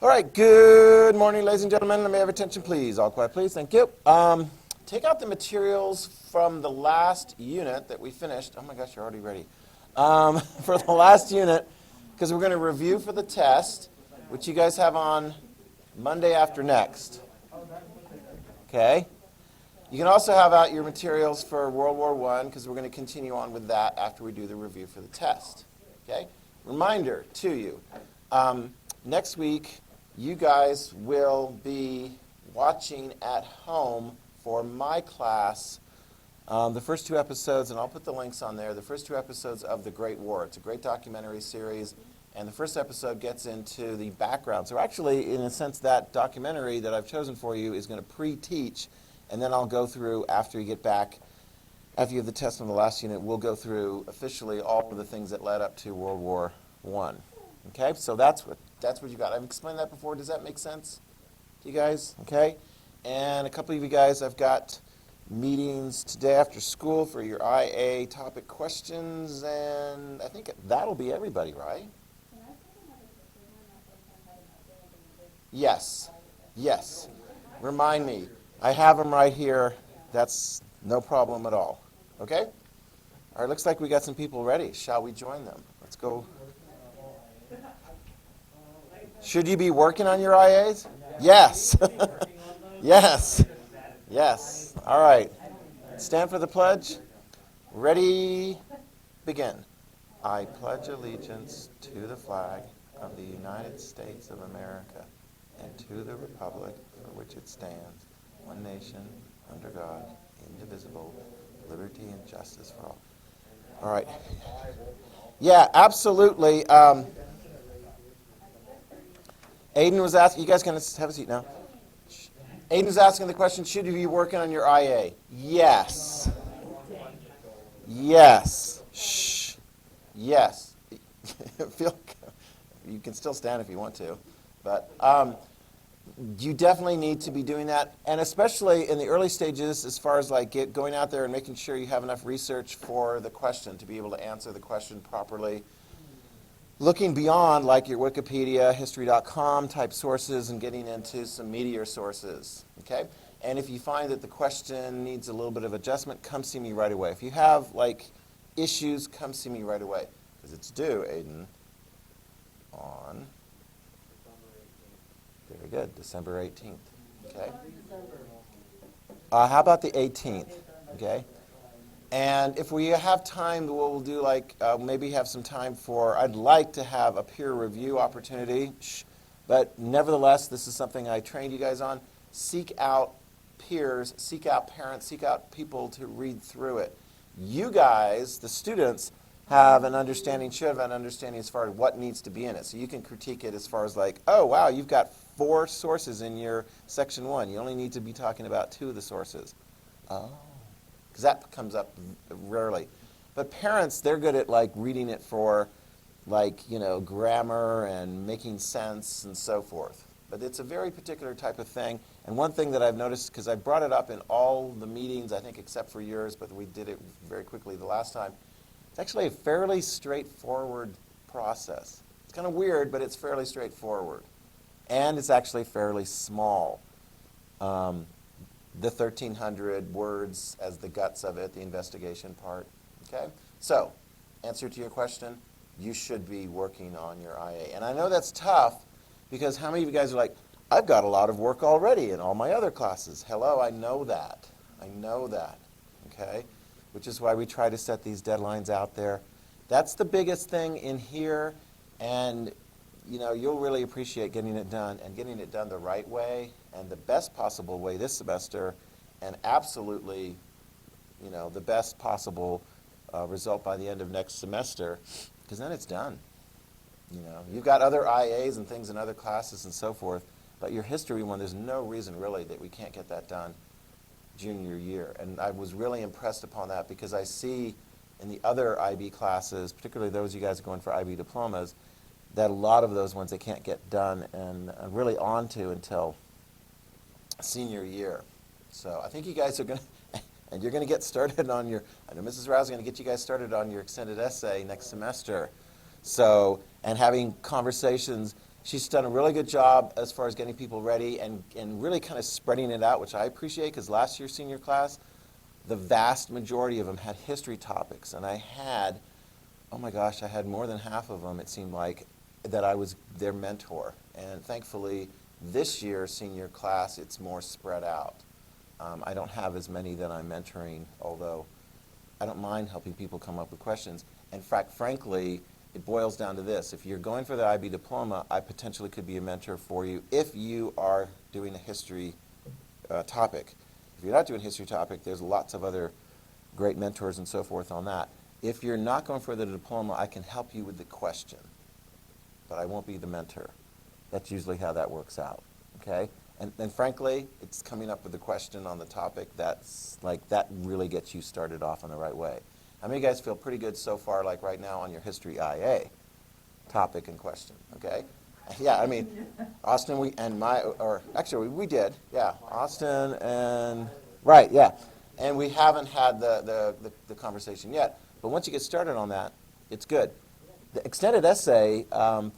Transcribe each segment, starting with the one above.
All right, good morning, ladies and gentlemen. Let me have attention, please. All quiet, please. Thank you. Take out the materials from the last unit that we finished. Oh my gosh, you're already ready. For the last unit, because we're going to review for the test, which you guys have on Monday after next. Okay? You can also have out your materials for World War I, because we're going to continue on with that after we do the review for the test. Okay? Reminder to you, next week, you guys will be watching at home for my class the first two episodes, and I'll put the links on there, the first two episodes of The Great War. It's a great documentary series, and the first episode gets into the background. So actually, in a sense, that documentary that I've chosen for you is going to pre-teach, and then I'll go through, after you get back, after you have the test on the last unit, we'll go through officially all of the things that led up to World War I. Okay, so that's what you got. I've explained that before. Does that make sense to you guys? Okay, and a couple of you guys, I've got meetings today after school for your IA topic questions, and I think that'll be everybody, right? Yes, yes. Remind me. I have them right here. That's no problem at all. Okay? All right, looks like we got some people ready. Shall we join them? Let's go. Should you be working on your IAs? Yes. Yes. Yes. All right. Stand for the pledge. Ready? Begin. I pledge allegiance to the flag of the United States of America and to the republic for which it stands, one nation, under God, indivisible, liberty and justice for all. All right. Yeah, absolutely. Aiden was asking, you guys can have a seat now. Aiden was asking the question, should you be working on your IA? Yes. Yes. Shh. Yes. You can still stand if you want to. But you definitely need to be doing that. And especially in the early stages, as far as like going out there and making sure you have enough research for the question to be able to answer the question properly. Looking beyond like your Wikipedia, history.com type sources and getting into some meatier sources, okay? And if you find that the question needs a little bit of adjustment, come see me right away. If you have like issues, come see me right away. Because it's due, Aiden, on, very good, December 18th, okay? How about the 18th, okay? And if we have time, we'll do like, maybe have some time for, I'd like to have a peer review opportunity. But nevertheless, this is something I trained you guys on. Seek out peers, seek out parents, seek out people to read through it. You guys, the students, have an understanding, should have an understanding as far as what needs to be in it. So you can critique it as far as like, oh, wow, you've got 4 sources in your section 1. You only need to be talking about 2 of the sources. Oh. Because that comes up rarely. But parents, they're good at like reading it for like, grammar and making sense and so forth. But it's a very particular type of thing. And one thing that I've noticed, because I brought it up in all the meetings, I think except for yours, but we did it very quickly the last time, it's actually a fairly straightforward process. It's kind of weird, but it's fairly straightforward. And it's actually fairly small. The 1,300 words as the guts of it, the investigation part. Okay? So, answer to your question, you should be working on your IA. And I know that's tough because how many of you guys are like, I've got a lot of work already in all my other classes. Hello, I know that. I know that. Okay? Which is why we try to set these deadlines out there. That's the biggest thing in here, and you'll really appreciate getting it done and getting it done the right way and the best possible way this semester, and absolutely, the best possible result by the end of next semester, because then it's done. You've got other IAs and things in other classes and so forth, but your history one, there's no reason really that we can't get that done junior year. And I was really impressed upon that because I see in the other IB classes, particularly those you guys are going for IB diplomas, that a lot of those ones they can't get done and really onto until senior year. So I think you guys are going to, and you're going to get started on your, I know Mrs. Rouse is going to get you guys started on your extended essay next semester. So, and having conversations, She's done a really good job as far as getting people ready and really kind of spreading it out, which I appreciate, because last year's senior class, the vast majority of them had history topics. And I had, oh my gosh, I had more than half of them, it seemed like, that I was their mentor. And thankfully, this year's senior class, it's more spread out. I don't have as many that I'm mentoring, although I don't mind helping people come up with questions. In fact, frankly, it boils down to this. If you're going for the IB diploma, I potentially could be a mentor for you if you are doing a history topic. If you're not doing a history topic, there's lots of other great mentors and so forth on that. If you're not going for the diploma, I can help you with the question, but I won't be the mentor. That's usually how that works out, okay? And frankly, it's coming up with a question on the topic that's like, that really gets you started off in the right way. How many of you guys feel pretty good so far, like right now, on your history IA topic and question, okay? Yeah, I mean, Austin, we did, yeah, Austin and, right, yeah. And we haven't had the conversation yet, but once you get started on that, it's good. The extended essay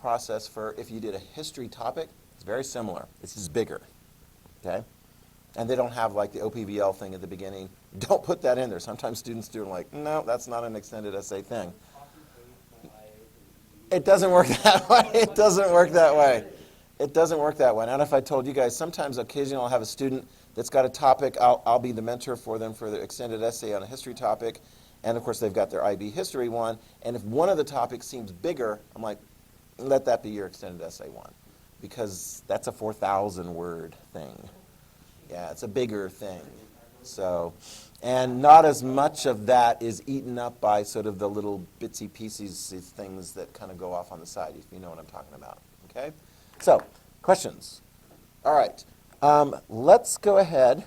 process for if you did a history topic is very similar. It's just bigger, okay? And they don't have like the OPVL thing at the beginning. Don't put that in there. Sometimes students do like, no, that's not an extended essay thing. It doesn't work that way. It doesn't work that way. It doesn't work that way. And I don't know if I told you guys, sometimes occasionally I'll have a student that's got a topic. I'll be the mentor for them for the extended essay on a history topic. And of course, they've got their IB history one. And if one of the topics seems bigger, I'm like, let that be your extended essay one. Because that's a 4,000 word thing. Yeah, it's a bigger thing. So, and not as much of that is eaten up by sort of the little bitsy pieces things that kind of go off on the side, if you know what I'm talking about. Okay? So, questions? All right. Let's go ahead.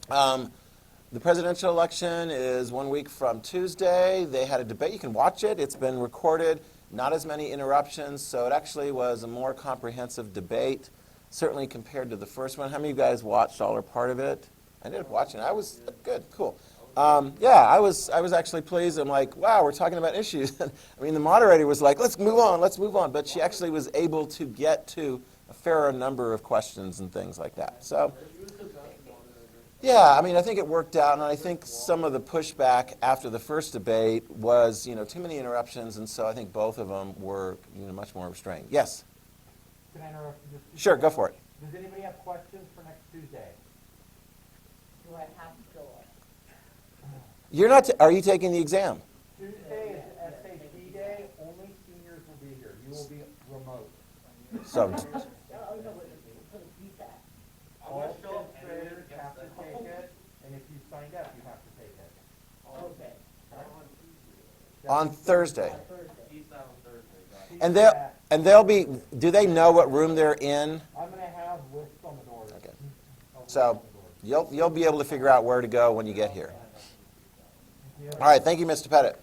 The presidential election is 1 week from Tuesday. They had a debate. You can watch it. It's been recorded. Not as many interruptions, so it actually was a more comprehensive debate, certainly compared to the first one. How many of you guys watched all or part of it? I ended up watching it. I was good, cool. Yeah, I was actually pleased. I'm like, wow, we're talking about issues. I mean, the moderator was like, let's move on. But she actually was able to get to a fairer number of questions and things like that. So, yeah, I mean, I think it worked out, and I think some of the pushback after the first debate was, too many interruptions, and so I think both of them were, much more restrained. Yes? Can I interrupt you just? Sure, go for it. Does anybody have questions for next Tuesday? Do I have to go up? You're not, are you taking the exam? Tuesday is SAT day. Only seniors will be here. You will be remote. So, All fifth graders have to take it, and if you signed up, you have to take it. Okay. on Thursday. Tuesday. And they'll be, do they know what room they're in? I'm going to have lists on the doors. Okay. So you'll be able to figure out where to go when you get here. All right, thank you, Mr. Pettit.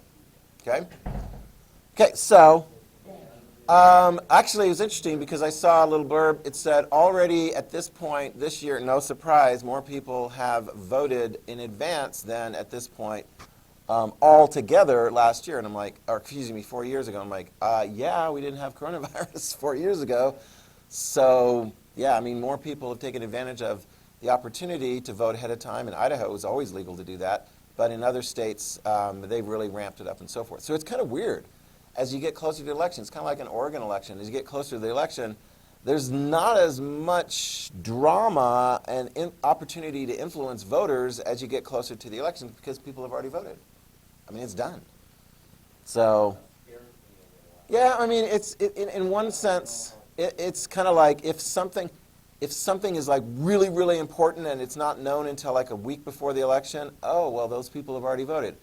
Okay. Okay, so actually it was interesting because I saw a little blurb. It said already at this point this year, no surprise, more people have voted in advance than at this point all together last year. And I'm like, or excuse me, 4 years ago. I'm like, yeah, we didn't have coronavirus 4 years ago. So yeah, I mean, more people have taken advantage of the opportunity to vote ahead of time. In Idaho, it was always legal to do that. But in other states, they've really ramped it up and so forth. So it's kind of weird. As you get closer to the election, it's kind of like an Oregon election. As you get closer to the election, there's not as much drama and opportunity to influence voters as you get closer to the election because people have already voted. I mean, it's done. So, yeah, I mean, in one sense, it's kind of like if something is like really, really important and it's not known until like a week before the election, oh, well, those people have already voted.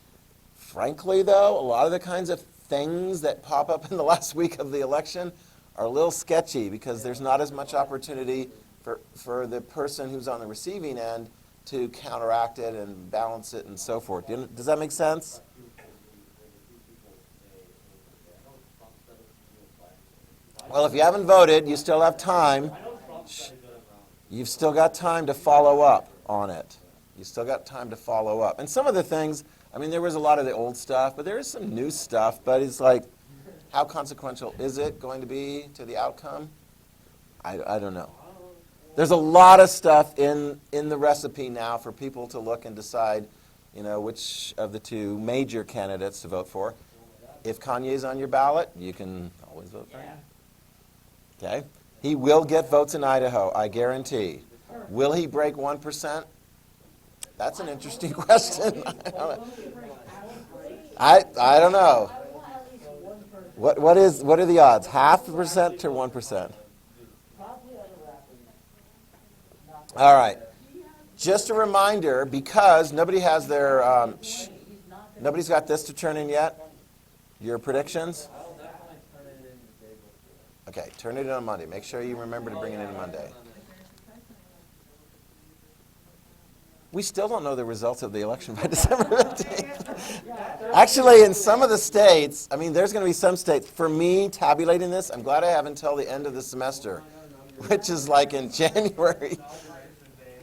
Frankly, though, a lot of the kinds of things that pop up in the last week of the election are a little sketchy because there's not as much opportunity for the person who's on the receiving end to counteract it and balance it and so forth. Does that make sense? Well, if you haven't voted, you still have time. You've still got time to follow up on it. You've still got time to follow up. And some of the things, I mean, there was a lot of the old stuff, but there is some new stuff. But it's like, How consequential is it going to be to the outcome? I don't know. There's a lot of stuff in the recipe now for people to look and decide, which of the two major candidates to vote for. If Kanye's on your ballot, you can always vote for him. Okay? He will get votes in Idaho, I guarantee. Will he break 1%? That's an interesting question. I don't know. What are the odds? 0.5% to 1%? All right. Just a reminder, because nobody has their nobody's got this to turn in yet. Your predictions? Okay, turn it in on Monday. Make sure you remember to bring it in on Monday. We still don't know the results of the election by December 15th. Actually, in some of the states, there's going to be some states. For me, tabulating this, I'm glad I have until the end of the semester, which is like in January.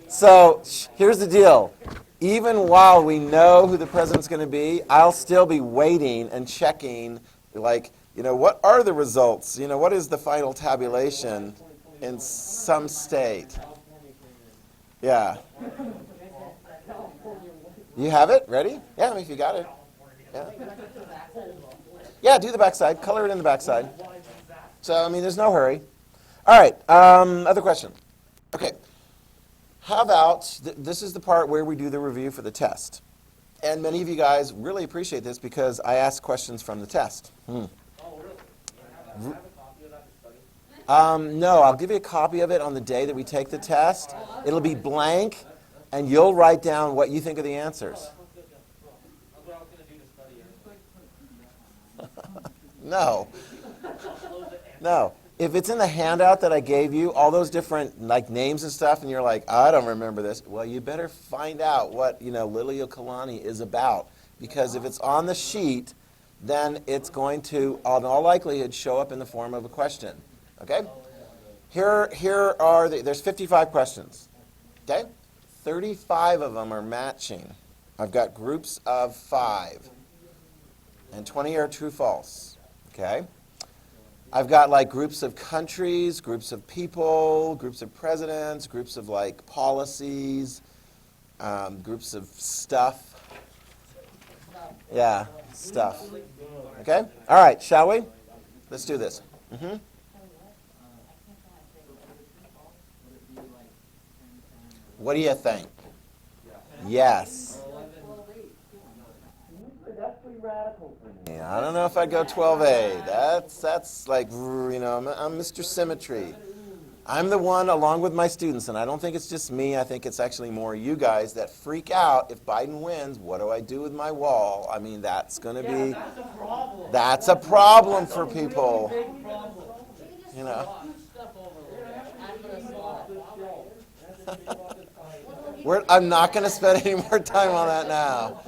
So here's the deal. Even while we know who the president's going to be, I'll still be waiting and checking, what are the results? What is the final tabulation in some state? Yeah. You have it? Ready? Yeah, if you got it. Yeah. Yeah, do the backside. Color it in the backside. So, there's no hurry. All right, other question. Okay. How about, this is the part where we do the review for the test. And many of you guys really appreciate this because I ask questions from the test. No, I'll give you a copy of it on the day that we take the test. It'll be blank, and you'll write down what you think of the answers. No. No. If it's in the handout that I gave you, all those different names and stuff, and you're like, I don't remember this, well, you better find out what Liliuokalani is about. Because if it's on the sheet, then it's going to, in all likelihood, show up in the form of a question. Okay? Here are there's 55 questions. Okay? 35 of them are matching. I've got groups of 5. And 20 are true-false. Okay? I've got groups of countries, groups of people, groups of presidents, groups of policies, groups of stuff. Yeah, stuff. Okay? All right, shall we? Let's do this. What do you think? Yes. I don't know if I'd go 12A. That's I'm Mr. Symmetry. I'm the one, along with my students, and I don't think it's just me. I think it's actually more you guys that freak out if Biden wins. What do I do with my wall? That's going to be. That's a problem for people. I'm not going to spend any more time on that now.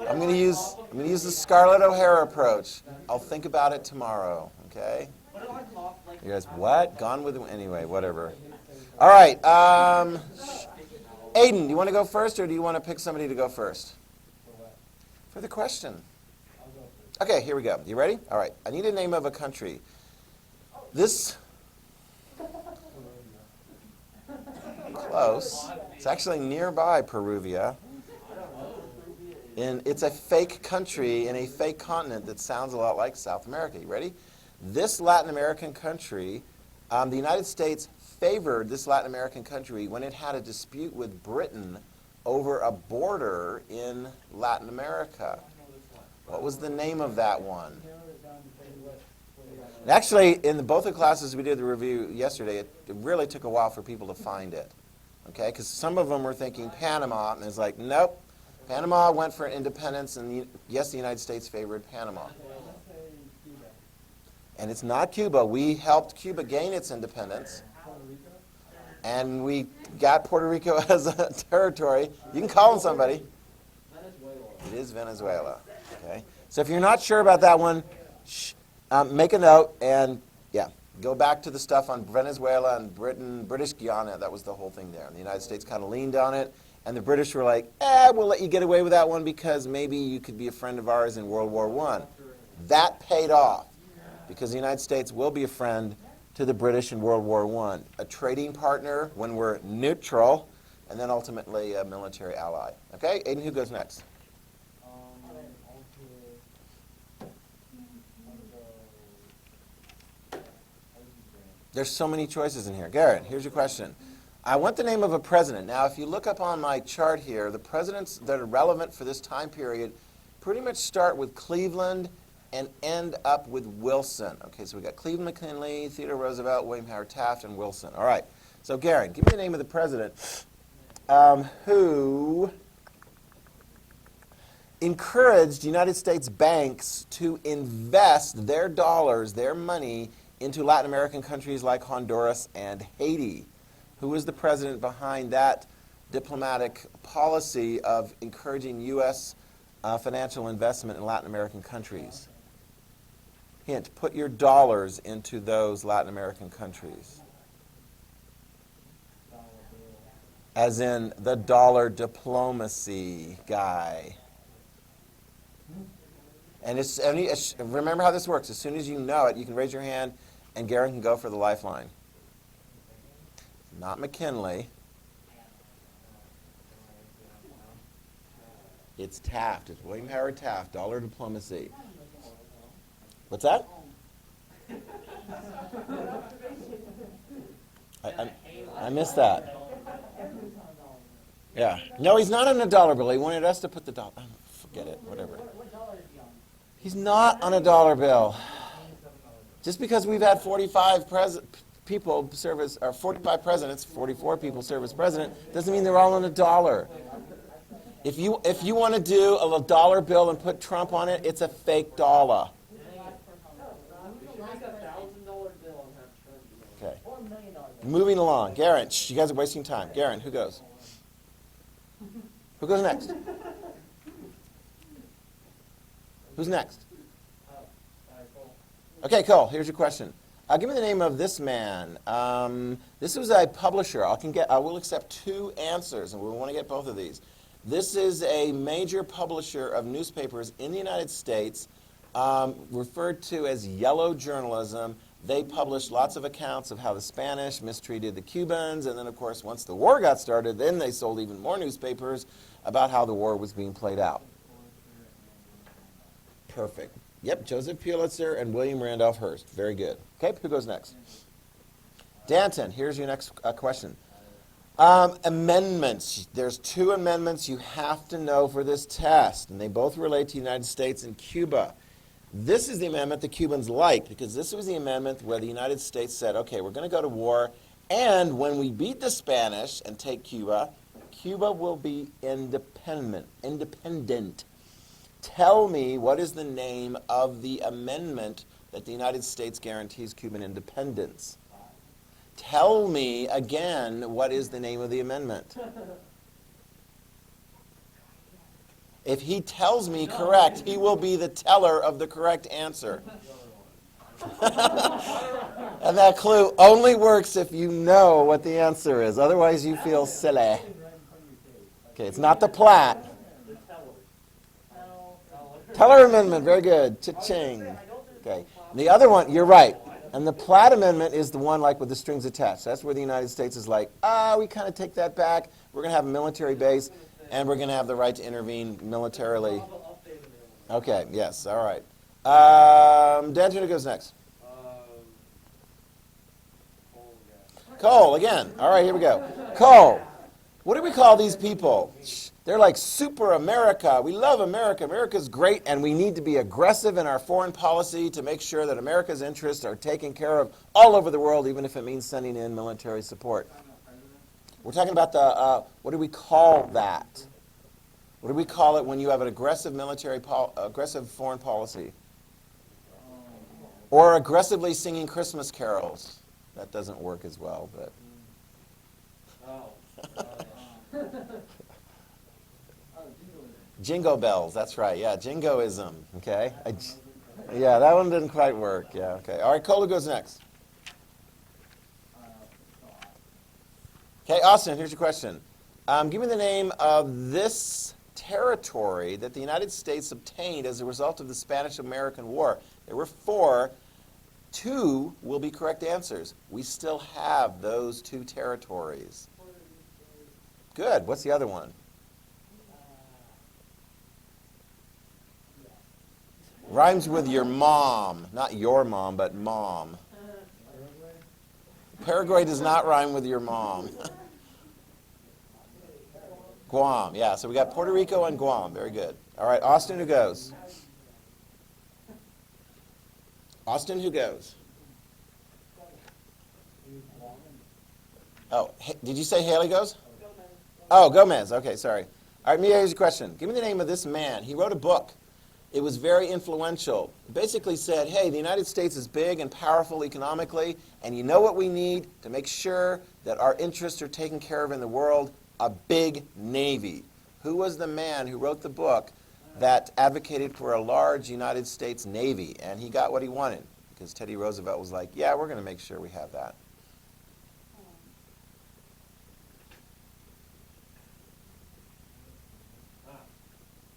I'm going to use the Scarlett O'Hara approach. I'll think about it tomorrow, okay? You guys, what? Gone with, anyway, whatever. All right. Aiden, do you want to go first, or do you want to pick somebody to go first? For the question. Okay, here we go. You ready? All right. I need a name of a country. This... Close. It's actually nearby Peruvia. And it's a fake country in a fake continent that sounds a lot like South America. You ready? This Latin American country, the United States favored this Latin American country when it had a dispute with Britain over a border in Latin America. What was the name of that one? And actually, in both the classes we did the review yesterday, it really took a while for people to find it. Okay, because some of them were thinking Panama, and it's like, nope. Panama went for independence, and yes, the United States favored Panama. And it's not Cuba. We helped Cuba gain its independence, and we got Puerto Rico as a territory. You can call them somebody. It is Venezuela. Okay. So if you're not sure about that one, make a note, and go back to the stuff on Venezuela and British Guiana. That was the whole thing there. And the United States kind of leaned on it. And the British were like, we'll let you get away with that one because maybe you could be a friend of ours in World War I. That paid off because the United States will be a friend to the British in World War I, a trading partner when we're neutral, and then ultimately a military ally. Okay, Aiden, who goes next? There's so many choices in here. Garrett, here's your question. I want the name of a president. Now, if you look up on my chart here, the presidents that are relevant for this time period pretty much start with Cleveland and end up with Wilson. Okay, so we got Cleveland McKinley, Theodore Roosevelt, William Howard Taft, and Wilson. All right. So, Garrett, give me the name of the president who encouraged United States banks to invest their dollars, their money, into Latin American countries like Honduras and Haiti. Who was the president behind that diplomatic policy of encouraging U.S. Financial investment in Latin American countries? Hint, put your dollars into those Latin American countries. As in the dollar diplomacy guy. And remember how this works. As soon as you know it, you can raise your hand, and Garen can go for the lifeline. Not McKinley. It's Taft. It's William Howard Taft, dollar diplomacy. What's that? I missed that. Yeah. No, he's not on a dollar bill. He wanted us to put the dollar. Forget it. Whatever. He's not on a dollar bill. Just because we've had 45 people serve as, or 45 presidents, 44 people serve as president, doesn't mean they're all on a dollar. If you want to do a dollar bill and put Trump on it, it's a fake dollar. Okay. Moving along. Garen, you guys are wasting time. Garen, who goes? Who goes next? Who's next? Okay, Cole, here's your question. Give me the name of this man. This was a publisher. I will accept 2 answers, and we want to get both of these. This is a major publisher of newspapers in the United States, referred to as yellow journalism. They published lots of accounts of how the Spanish mistreated the Cubans, and then, of course, once the war got started, then they sold even more newspapers about how the war was being played out. Perfect. Yep, Joseph Pulitzer and William Randolph Hearst. Very good. Okay, who goes next? Danton, here's your next question. Amendments. There's 2 amendments you have to know for this test, and they both relate to the United States and Cuba. This is the amendment the Cubans liked, because this was the amendment where the United States said, okay, we're going to go to war, and when we beat the Spanish and take Cuba, Cuba will be independent. Tell me what is the name of the amendment that the United States guarantees Cuban independence. Tell me again what is the name of the amendment. If he tells me correct, he will be the teller of the correct answer. And that clue only works if you know what the answer is. Otherwise, you feel silly. Okay, it's not the Platt. Teller Amendment, very good. Cha-ching. Okay. The other one, you're right. And the Platt Amendment is the one like with the strings attached. That's where the United States is like, we kind of take that back. We're going to have a military base, and we're going to have the right to intervene militarily. Okay, yes, all right. Danton, who goes next? Cole again. All right, here we go. Cole. What do we call these people? They're like super America. We love America. America's great, and we need to be aggressive in our foreign policy to make sure that America's interests are taken care of all over the world, even if it means sending in military support. We're talking about the, what do we call that? What do we call it when you have an aggressive aggressive foreign policy? Or aggressively singing Christmas carols. That doesn't work as well, but. Jingle bells, that's right. Yeah, jingoism. Okay. Yeah, that one didn't quite work. Yeah, okay. All right, Cola goes next. Okay, Austin, here's your question. Give me the name of this territory that the United States obtained as a result of the Spanish-American War? There were 4. 2 will be correct answers. We still have those 2 territories. Good. What's the other one? Rhymes with your mom. Not your mom, but mom. Paraguay does not rhyme with your mom. Guam. Yeah, so we got Puerto Rico and Guam. Very good. All right, Austin, who goes? Austin, who goes? Oh, did you say Haley goes? Oh, Gomez. Okay, sorry. All right, Mia, here's your question. Give me the name of this man. He wrote a book. It was very influential. It basically said, hey, the United States is big and powerful economically, and you know what we need to make sure that our interests are taken care of in the world? A big navy. Who was the man who wrote the book that advocated for a large United States Navy? And he got what he wanted, because Teddy Roosevelt was like, yeah, we're going to make sure we have that.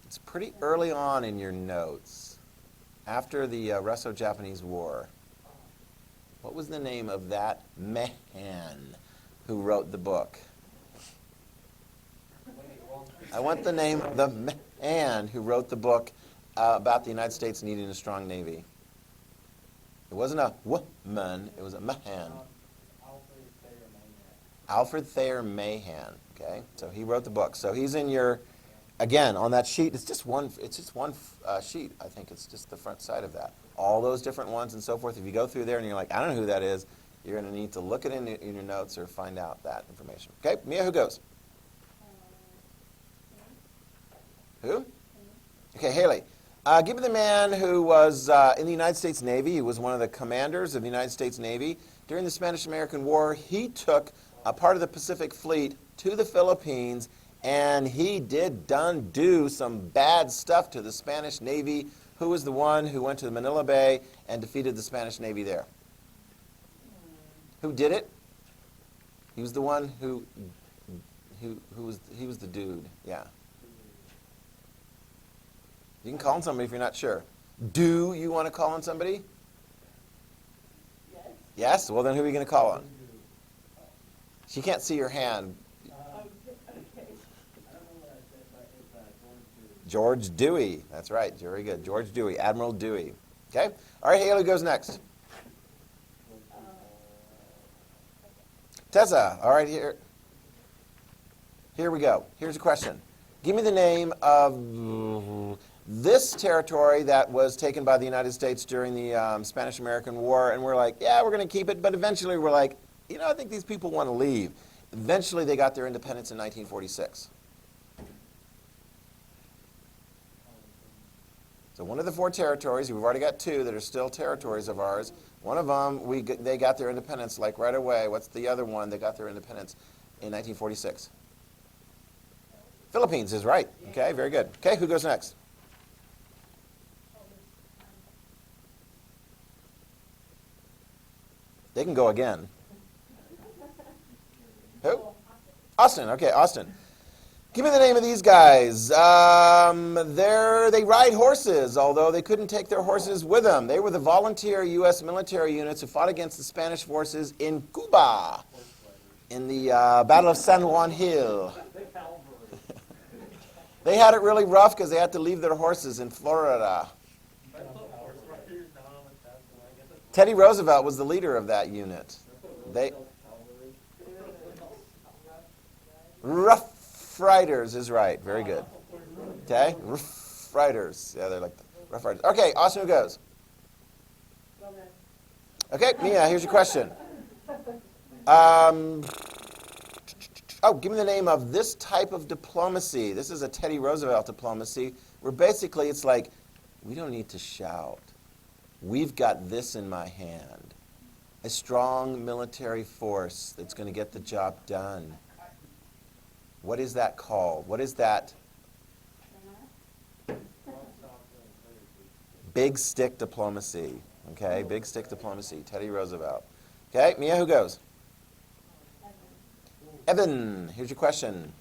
It's pretty early on in your notes, after the Russo-Japanese War. What was the name of that man who wrote the book? I want the name of the man who wrote the book about the United States needing a strong navy. It wasn't a woman, it was a man. Alfred Thayer Mahan. Okay, so he wrote the book. So he's in your, again, on that sheet. It's just one sheet. I think it's just the front side of that. All those different ones and so forth. If you go through there and you're like, I don't know who that is, you're going to need to look it in your notes or find out that information. Okay, Mia, who goes? Who? Okay, Haley. Give me the man who was in the United States Navy. He was one of the commanders of the United States Navy. During the Spanish-American War, he took a part of the Pacific Fleet to the Philippines, and he did do some bad stuff to the Spanish Navy. Who was the one who went to the Manila Bay and defeated the Spanish Navy there? Who did it? He was the one who was the dude, yeah. You can call on somebody if you're not sure. Do you want to call on somebody? Yes. Yes? Well, then who are you going to call on? She can't see your hand. Okay. George Dewey. That's right. Very good. George Dewey. Admiral Dewey. Okay? All right, Haley goes next. Tessa. All right, here we go. Here's a question. Give me the name of this territory that was taken by the United States during the Spanish-American War, and we're like, yeah, we're going to keep it, but eventually we're like, you know, I think these people want to leave. Eventually they got their independence in 1946. So one of the 4 territories, we've already got 2 that are still territories of ours. One of them, they got their independence like right away. What's the other one that got their independence in 1946? Philippines is right. Okay, very good. Okay, who goes next? They can go again. Who? Austin. Okay, Austin. Give me the name of these guys. They ride horses, although they couldn't take their horses with them. They were the volunteer U.S. military units who fought against the Spanish forces in Cuba in the Battle of San Juan Hill. They had it really rough because they had to leave their horses in Florida. Teddy Roosevelt was the leader of that unit. Rough Riders is right. Very good. Okay? Rough Riders. Yeah, they're like Rough Riders. Okay, Austin, who goes? Okay, Mia, here's your question. Give me the name of this type of diplomacy. This is a Teddy Roosevelt diplomacy, where basically it's like, we don't need to shout. We've got this in my hand. A strong military force that's going to get the job done. What is that called? What is that? Big stick diplomacy. Okay, big stick diplomacy. Teddy Roosevelt. Okay, Mia, who goes? Evan, here's your question.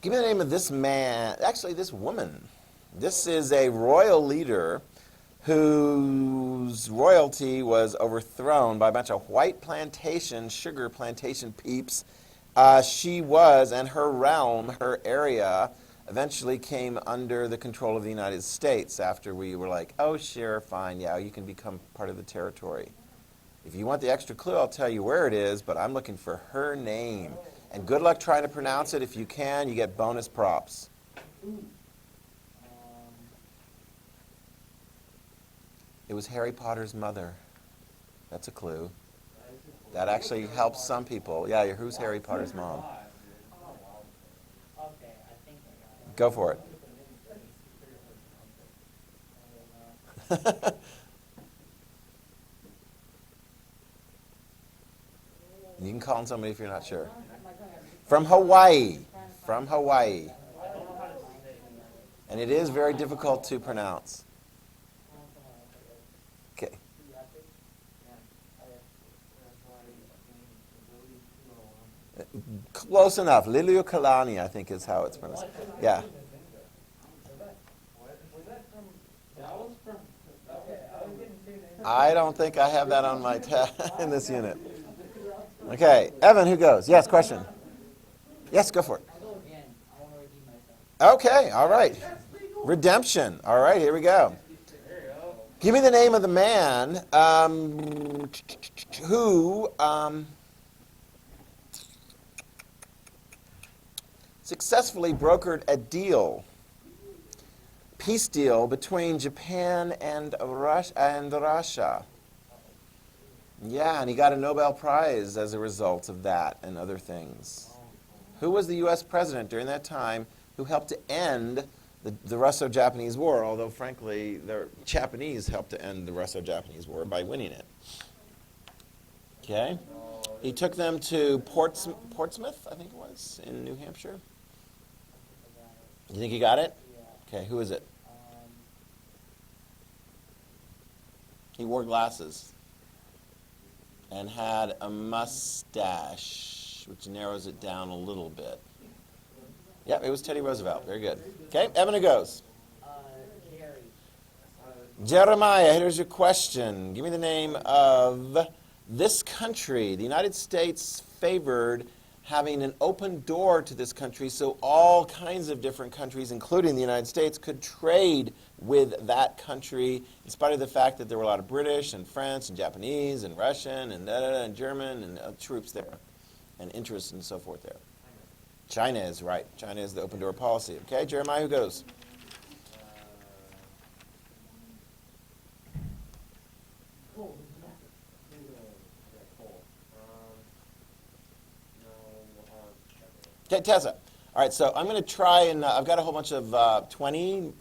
Give me the name of this man, actually this woman. This is a royal leader whose royalty was overthrown by a bunch of white sugar plantation peeps. She was, and her realm, her area, eventually came under the control of the United States after we were like, oh, sure, fine, yeah, you can become part of the territory. If you want the extra clue, I'll tell you where it is, but I'm looking for her name. And good luck trying to pronounce it. If you can, you get bonus props. It was Harry Potter's mother. That's a clue. That actually helps some people. Yeah, who's Harry Potter's mom? Okay, I think I got it. Go for it. You can call on somebody if you're not sure. From Hawaii. From Hawaii. And it is very difficult to pronounce. Okay. Close enough. Liliuokalani, I think, is how it's pronounced. Yeah. I don't think I have that on my tab in this unit. Okay. Evan, who goes? Yes, question. Yes, go for it. I'll go again. I want to redeem myself. Okay, all right. Redemption. All right, here we go. Give me the name of the man who successfully brokered a peace deal between Japan and Russia. Yeah, and he got a Nobel Prize as a result of that and other things. Who was the U.S. president during that time who helped to end the Russo-Japanese War, although, frankly, the Japanese helped to end the Russo-Japanese War by winning it? Okay. He took them to Portsmouth, I think it was, in New Hampshire. You think you got it? Okay, who is it? He wore glasses and had a mustache, which narrows it down a little bit. Yep, it was Teddy Roosevelt. Very good. Okay, Evan, who goes? Jerry. Jeremiah, here's your question. Give me the name of this country. The United States favored having an open door to this country so all kinds of different countries, including the United States, could trade with that country, in spite of the fact that there were a lot of British and French and Japanese and Russian and German and troops there and interests and so forth there. China is right. China is the open door policy. Okay, Jeremiah, who goes? Okay, Tessa. All right, so I'm going to try and I've got a whole bunch of 20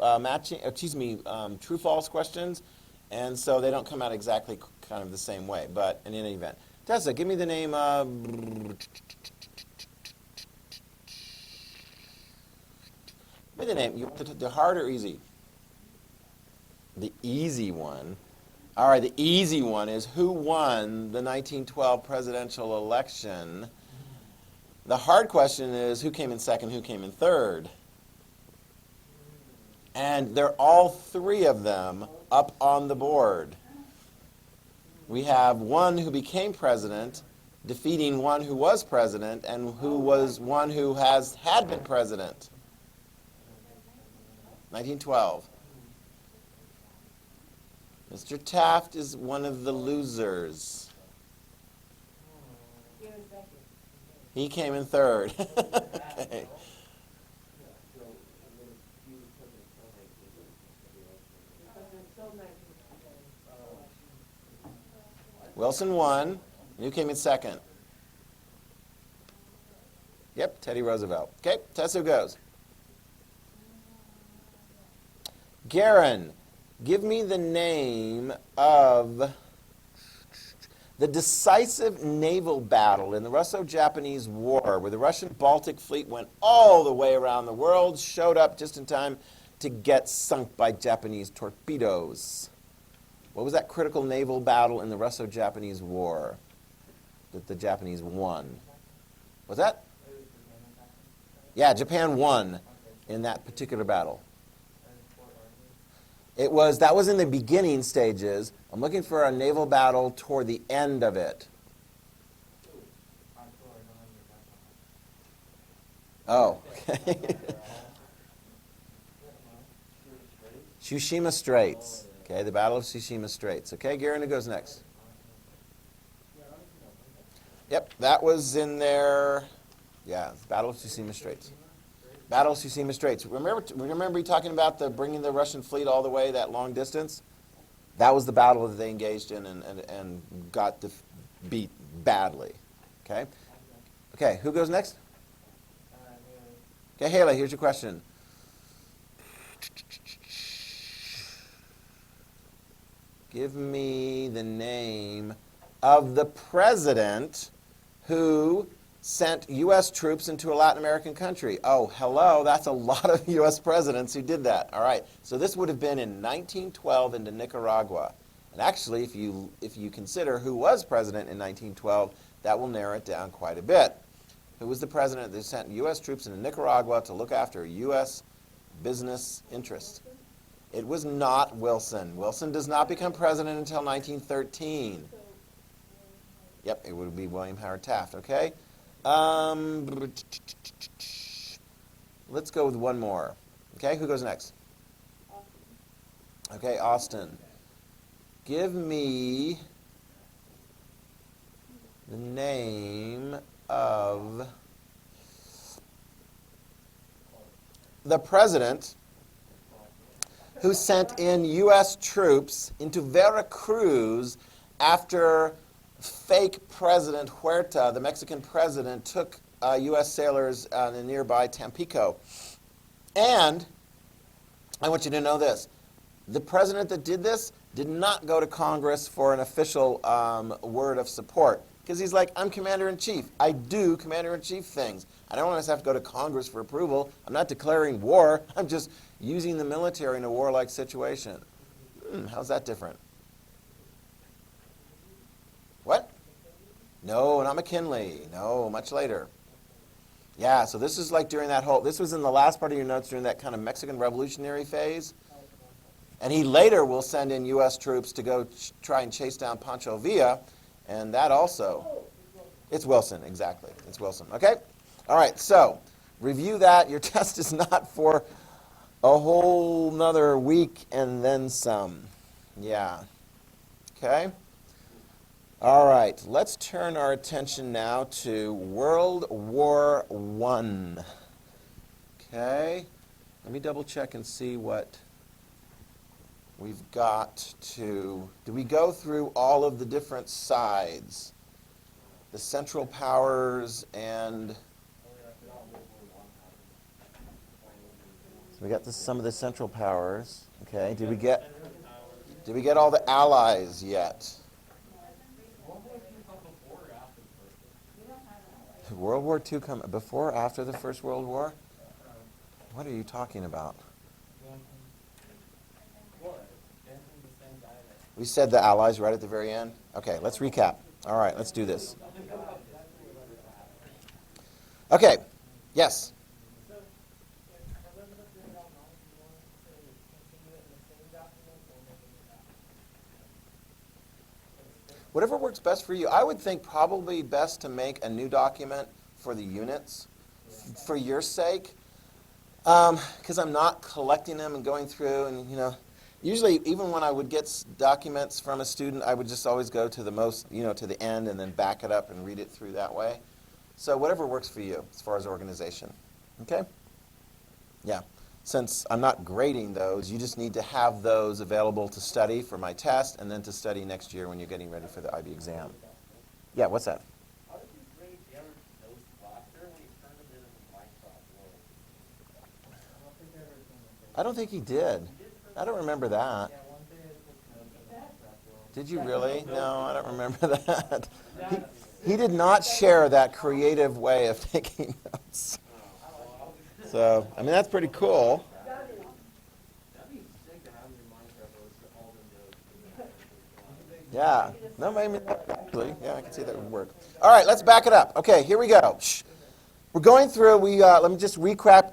true-false questions, and so they don't come out exactly kind of the same way, but in any event. Tessa, give me the name of... Give me the name. You want the hard or easy? The easy one. All right, the easy one is who won the 1912 presidential election. The hard question is who came in second, who came in third. And they're all three of them up on the board. We have one who became president, defeating one who was president, and who was one who had been president. 1912. Mr. Taft is one of the losers. He came in third. Okay. Wilson won, and who came in second? Yep, Teddy Roosevelt. Okay, Tessa, who goes? Garen, give me the name of the decisive naval battle in the Russo-Japanese War, where the Russian Baltic fleet went all the way around the world, showed up just in time to get sunk by Japanese torpedoes. What was that critical naval battle in the Russo-Japanese War that the Japanese won? Was that? Yeah, Japan won in that particular battle. That was in the beginning stages. I'm looking for a naval battle toward the end of it. Oh. Tsushima Straits. Okay, the Battle of Tsushima Straits. Okay, Garen, who goes next? Yep, that was in there. Yeah, Battle of Tsushima Straits. Battle of Tsushima Straits. Remember me talking about bringing the Russian fleet all the way that long distance? That was the battle that they engaged in and got beat badly. Okay? Okay, who goes next? Okay, Haley, here's your question. Give me the name of the president who sent U.S. troops into a Latin American country. Oh, hello, that's a lot of U.S. presidents who did that. All right, so this would have been in 1912 into Nicaragua. And actually, if you consider who was president in 1912, that will narrow it down quite a bit. Who was the president that sent U.S. troops into Nicaragua to look after U.S. business interests? It was not Wilson. Wilson does not become president until 1913. Yep, it would be William Howard Taft, okay? Let's go with one more. Okay, who goes next? Okay, Austin. Give me the name of the president who sent in U.S. troops into Veracruz after fake President Huerta, the Mexican president, took U.S. sailors in the nearby Tampico. And I want you to know this. The president that did this did not go to Congress for an official word of support. Because he's like, I'm commander-in-chief. I do commander-in-chief things. I don't want to have to go to Congress for approval. I'm not declaring war. I'm just using the military in a warlike situation. How's that different? What? No, not McKinley. No, much later. Yeah, so this is like during this was in the last part of your notes during that kind of Mexican revolutionary phase. And he later will send in U.S. troops to go try and chase down Pancho Villa. And that also, it's Wilson, exactly. It's Wilson, okay? All right, so review that. Your test is not for a whole nother week and then some. Yeah, okay? All right, let's turn our attention now to World War I. Okay, let me double check and see what we've got to. Do we go through all of the different sides? The Central Powers and. So we got some of the Central Powers. Okay, did we get all the Allies yet? Did World War II come before or after the First World War? What are you talking about? We said the Allies right at the very end? Okay, let's recap. All right, let's do this. Okay, yes? Whatever works best for you. I would think probably best to make a new document for the units for your sake, because I'm not collecting them and going through and, usually, even when I would get documents from a student, I would just always go to the to the end and then back it up and read it through that way. So whatever works for you as far as organization. Okay? Yeah. Since I'm not grading those, you just need to have those available to study for my test and then to study next year when you're getting ready for the IB exam. Yeah, what's that? How did you grade Garrett those software when he turned them into Microsoft Word? I don't think he did. I don't remember that. Yeah, one day I took notes on Microsoft Word. Did you really? No, I don't remember that. He did not share that creative way of taking notes. So, I mean, that's pretty cool. Yeah. No, maybe not actually. Yeah, I can see that would work. All right, let's back it up. Okay, here we go. Shh. We're going through, let me just recap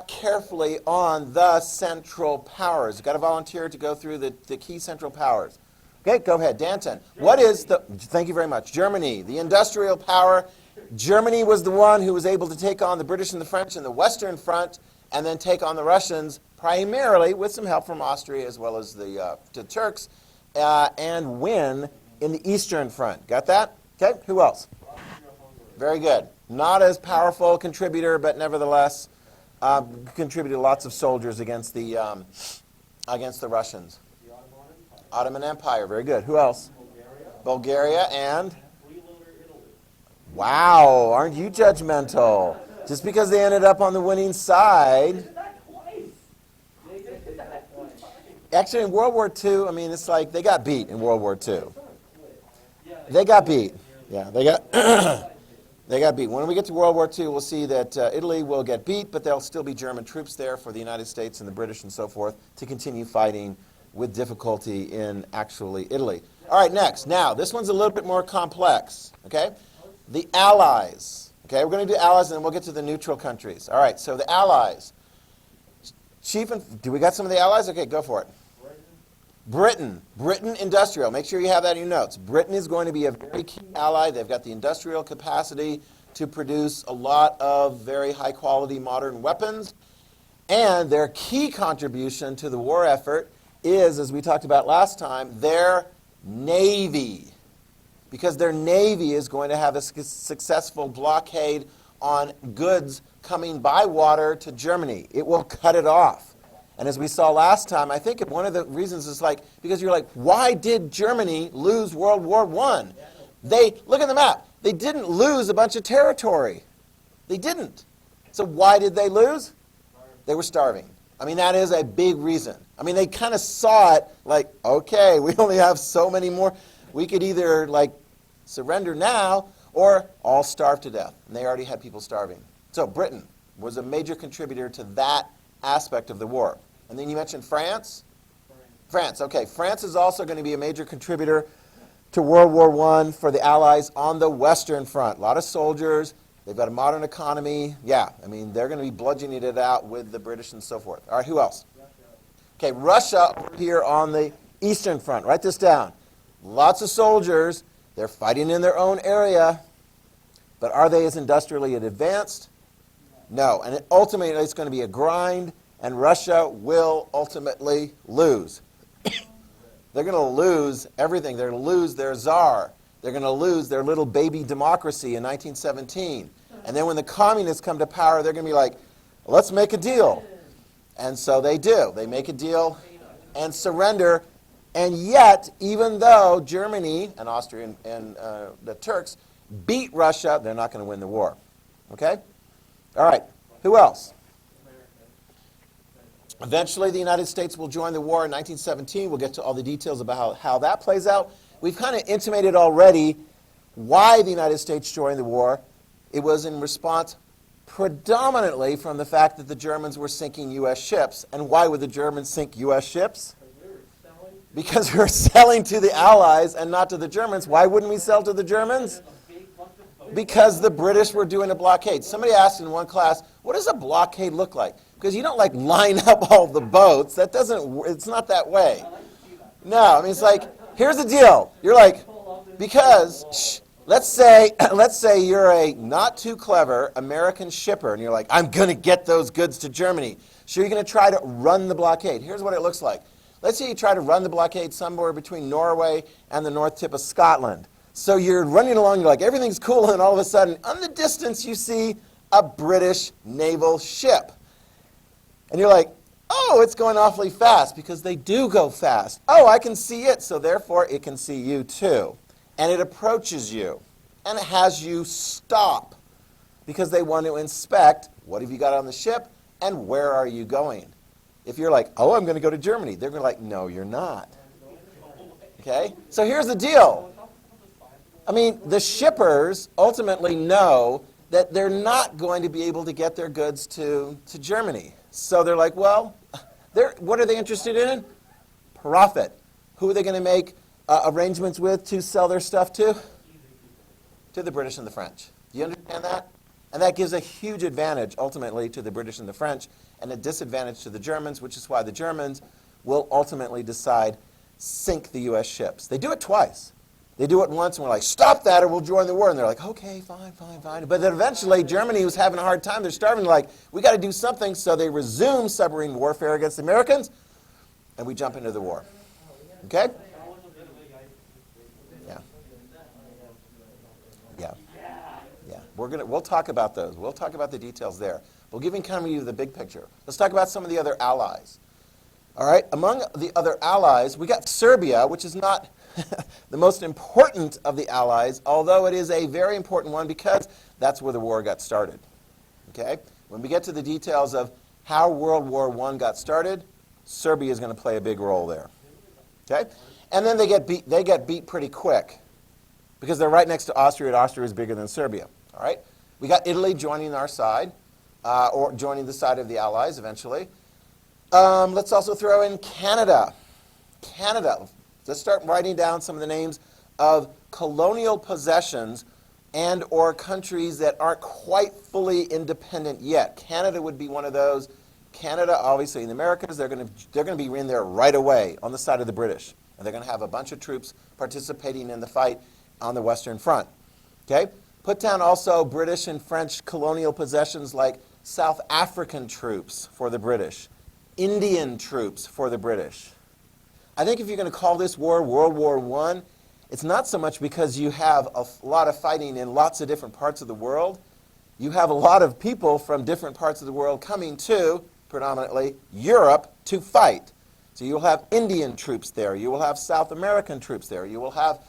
carefully on the central powers. You've got to volunteer to go through the key central powers. Okay, go ahead. Danton. What is thank you very much, Germany, the industrial power. Germany was the one who was able to take on the British and the French in the Western Front and then take on the Russians primarily with some help from Austria as well as the Turks and win in the Eastern Front. Got that? Okay, who else? Very good. Not as powerful contributor, but nevertheless contributed lots of soldiers against the Russians. The Ottoman Empire. Ottoman Empire. Very good. Who else? Bulgaria and? Freeloader Italy. Wow, aren't you judgmental? Just because they ended up on the winning side. Actually, in World War II, I mean, it's like they got beat in World War II. They got beat. Yeah, they got they got beat. When we get to World War II, we'll see that Italy will get beat, but there'll still be German troops there for the United States and the British and so forth to continue fighting with difficulty in actually Italy. All right, next. Now, this one's a little bit more complex, okay? The Allies. Okay, we're going to do Allies, and then we'll get to the neutral countries. All right, so the Allies. Do we got some of the Allies? Okay, go for it. Britain industrial. Make sure you have that in your notes. Britain is going to be a very key ally. They've got the industrial capacity to produce a lot of very high-quality modern weapons. And their key contribution to the war effort is, as we talked about last time, their navy. Because their navy is going to have a successful blockade on goods coming by water to Germany. It will cut it off. And as we saw last time, I think one of the reasons is because you're like, why did Germany lose World War I? Look at the map. They didn't lose a bunch of territory. They didn't. So why did they lose? They were starving. I mean, that is a big reason. I mean, they kind of saw it like, okay, we only have so many more. We could either surrender now or all starve to death. And they already had people starving. So Britain was a major contributor to that aspect of the war. And then you mentioned France? France, okay. France is also going to be a major contributor to World War I for the Allies on the Western Front. A lot of soldiers. They've got a modern economy. Yeah, I mean, they're going to be bludgeoning it out with the British and so forth. All right, who else? Okay, Russia over here on the Eastern Front. Write this down. Lots of soldiers. They're fighting in their own area. But are they as industrially advanced? No, and ultimately it's going to be a grind, and Russia will ultimately lose. They're going to lose everything. They're going to lose their czar. They're going to lose their little baby democracy in 1917. And then when the communists come to power, they're going to be like, let's make a deal. And so they do. They make a deal and surrender. And yet, even though Germany and Austria and the Turks beat Russia, they're not going to win the war. Okay? All right, who else? Eventually, the United States will join the war in 1917. We'll get to all the details about how that plays out. We've kind of intimated already why the United States joined the war. It was in response predominantly from the fact that the Germans were sinking U.S. ships. And why would the Germans sink U.S. ships? Because we were selling to the Allies and not to the Germans. Why wouldn't we sell to the Germans? Because the British were doing a blockade. Somebody asked in one class, what does a blockade look like? Because you don't line up all the boats. It's not that way. No, I mean, it's like, here's the deal. You're like, because, let's say you're a not too clever American shipper, and you're like, I'm going to get those goods to Germany. So you're going to try to run the blockade. Here's what it looks like. Let's say you try to run the blockade somewhere between Norway and the north tip of Scotland. So you're running along, you're like, everything's cool, and all of a sudden, on the distance, you see a British naval ship. And you're like, oh, it's going awfully fast, because they do go fast. Oh, I can see it, so therefore it can see you too. And it approaches you, and it has you stop, because they want to inspect what have you got on the ship, and where are you going. If you're like, oh, I'm going to go to Germany, they're going to be like, no, you're not. Okay? So here's the deal. I mean, the shippers ultimately know that they're not going to be able to get their goods to Germany. So they're like, well, what are they interested in? Profit. Who are they going to make arrangements with to sell their stuff to? To the British and the French. Do you understand that? And that gives a huge advantage, ultimately, to the British and the French, and a disadvantage to the Germans, which is why the Germans will ultimately decide sink the U.S. ships. They do it twice. They do it once, and we're like, stop that, or we'll join the war. And they're like, okay, fine, fine, fine. But then eventually, Germany was having a hard time. They're starving. They're like, we got to do something. So they resume submarine warfare against the Americans, and we jump into the war. Okay? Yeah. Yeah. Yeah. We'll talk about those. We'll talk about the details there. We'll give you kind of the big picture. Let's talk about some of the other allies. All right? Among the other allies, we got Serbia, which is not the most important of the allies, although it is a very important one because that's where the war got started. Okay? When we get to the details of how World War I got started, Serbia is going to play a big role there. Okay? And then they get beat pretty quick because they're right next to Austria, and Austria is bigger than Serbia. All right? We got Italy joining our side, or joining the side of the Allies eventually. Let's also throw in Canada. Canada. Let's start writing down some of the names of colonial possessions and or countries that aren't quite fully independent yet. Canada would be one of those. Canada, obviously, in the Americas, they're going to be in there right away on the side of the British. And they're going to have a bunch of troops participating in the fight on the Western Front. Okay? Put down also British and French colonial possessions like South African troops for the British, Indian troops for the British. I think if you're going to call this war World War I, it's not so much because you have a lot of fighting in lots of different parts of the world. You have a lot of people from different parts of the world coming to, predominantly, Europe to fight. So you'll have Indian troops there. You will have South American troops there. You will have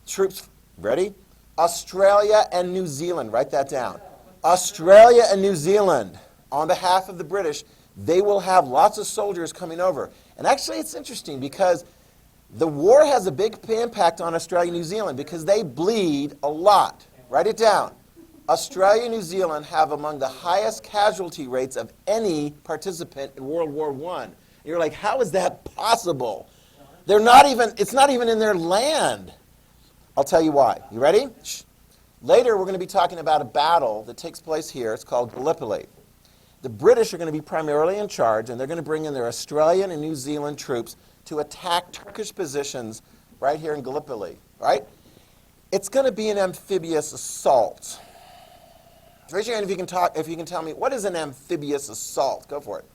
troops, ready? Australia and New Zealand. Write that down. Australia and New Zealand, on behalf of the British, they will have lots of soldiers coming over. And actually, it's interesting because the war has a big impact on Australia and New Zealand because they bleed a lot. Write it down. Australia and New Zealand have among the highest casualty rates of any participant in World War I. You're like, how is that possible? It's not even in their land. I'll tell you why. You ready? Shh. Later, we're going to be talking about a battle that takes place here. It's called Gallipoli. The British are going to be primarily in charge, and they're going to bring in their Australian and New Zealand troops to attack Turkish positions right here in Gallipoli, right? It's going to be an amphibious assault. Raise your hand if you can tell me, what is an amphibious assault? Go for it.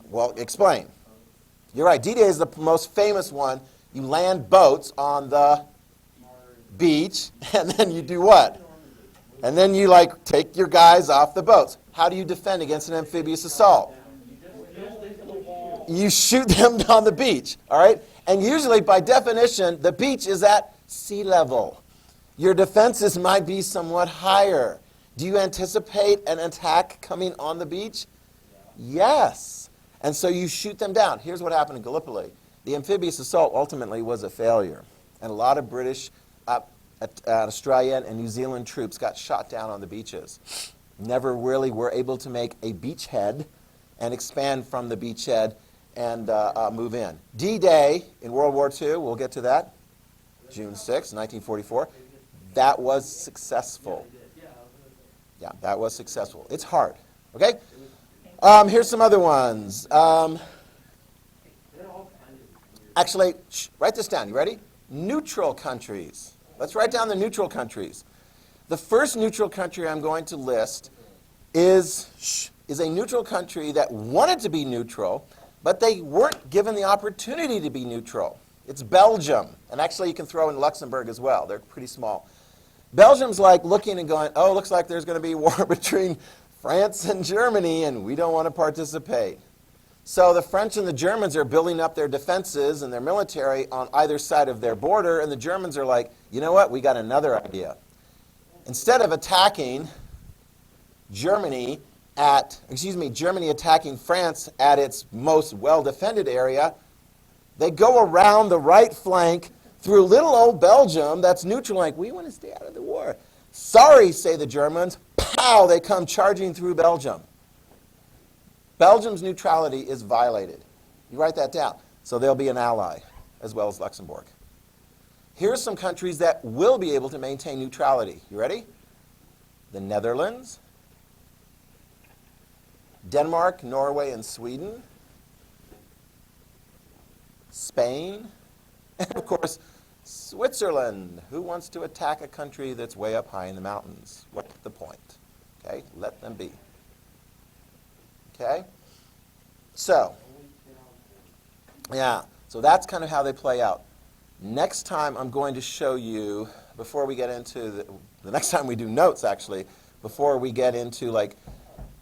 Well, explain. You're right. D-Day is the most famous one. You land boats on the beach, and then you do what? And then you, take your guys off the boats. How do you defend against an amphibious assault? You shoot them on the beach, all right? And usually, by definition, the beach is at sea level. Your defenses might be somewhat higher. Do you anticipate an attack coming on the beach? Yes. And so you shoot them down. Here's what happened in Gallipoli. The amphibious assault ultimately was a failure. And a lot of British, Australian, and New Zealand troops got shot down on the beaches. Never really were able to make a beachhead and expand from the beachhead and move in. D-Day in World War II, we'll get to that, June 6, 1944. That was successful. Yeah, that was successful. It's hard, okay? Here's some other ones. Actually, write this down. You ready? Neutral countries. Let's write down the neutral countries. The first neutral country I'm going to list is a neutral country that wanted to be neutral, but they weren't given the opportunity to be neutral. It's Belgium. And actually, you can throw in Luxembourg as well. They're pretty small. Belgium's like looking and going, oh, looks like there's going to be a war between France and Germany, and we don't want to participate. So the French and the Germans are building up their defenses and their military on either side of their border, and the Germans are like, you know what, we got another idea. Instead of attacking Germany attacking France at its most well-defended area, they go around the right flank through little old Belgium that's neutral, like, we want to stay out of the war. Sorry, say the Germans. Pow, they come charging through Belgium. Belgium's neutrality is violated. You write that down. So they'll be an ally, as well as Luxembourg. Here's some countries that will be able to maintain neutrality. You ready? the Netherlands, Denmark, Norway, and Sweden, Spain, and of course, Switzerland. Who wants to attack a country that's way up high in the mountains? What's the point? Okay, let them be. Okay? So, yeah, so that's kind of how they play out. Next time I'm going to show you, before we get into the next time we do notes actually, before we get into like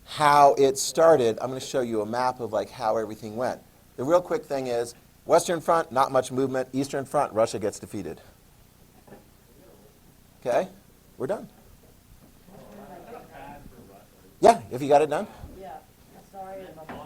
how it started, I'm going to show you a map of like how everything went. The real quick thing is, Western Front, not much movement. Eastern Front, Russia gets defeated. Okay? We're done. Oh, Yeah, if you got it done. Yeah, sorry, I'm